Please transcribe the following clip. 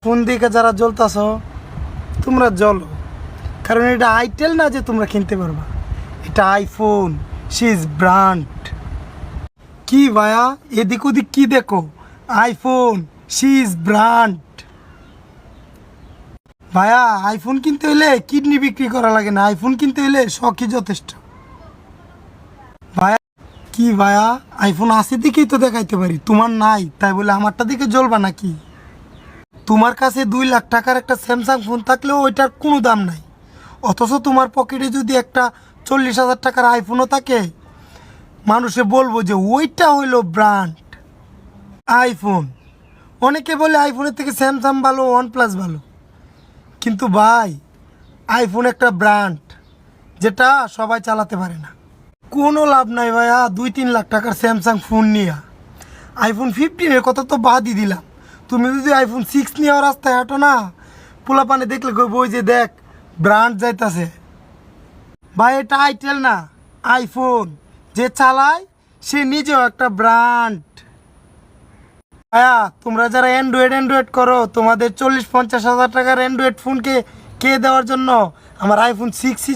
Phone দিকে যারা জ্বলতাছো তোমরা জ্বলো, কারণ এটা আইটেল না যে তোমরা কিনতে পারবা, এটা আইফোন, শি ইজ ব্র্যান্ড। কি ভাইয়া এদিক ওদিক কি দেখো? IPhone, she is brand. ভাইয়া আইফোন কিনতে হলে কিডনি বিক্রি করা লাগে না, আইফোন কিনতে হলে শখই যথেষ্ট। ভাইয়া কি ভাইয়া, আইফোন আছে দিকেই তো দেখাইতে পারি, তোমার নাই তাই বলে আমারটা দিকে জ্বলবা নাকি? তোমার কাছে 2 লাখ টাকার একটা স্যামসাং ফোন থাকলেও ওইটার কোনো দাম নাই, অথচ তোমার পকেটে যদি একটা 40,000 টাকার আইফোনও থাকে, মানুষে বলবো যে ওইটা হইলো ব্র্যান্ড আইফোন। অনেকে বলে আইফোনের থেকে স্যামসাং ভালো, ওয়ানপ্লাস ভালো, কিন্তু ভাই আইফোন একটা ব্র্যান্ড যেটা সবাই চালাতে পারে না। কোনো লাভ নাই ভাইয়া 2-3 লাখ টাকার স্যামসাং ফোন নিয়ে। আইফোন 15-এর কথা তো বাদই দিলাম, তুমি যদি আইফোন 6 নিয়ে রাস্তায় হাঁটো না, পোলাপানে দেখলে কইব ওই যে দেখ ব্র্যান্ড যাইতাছে। ভাই এটা আইটেল না, আইফোন। যে চালায় সে নিজেও একটা ব্র্যান্ড। ভাইয়া তোমরা যারা অ্যান্ড্রয়েড করো, তোমাদের 40-50 হাজার টাকার অ্যান্ড্রয়েড ফোনকে কে দেওয়ার জন্য আমার আইফোন 6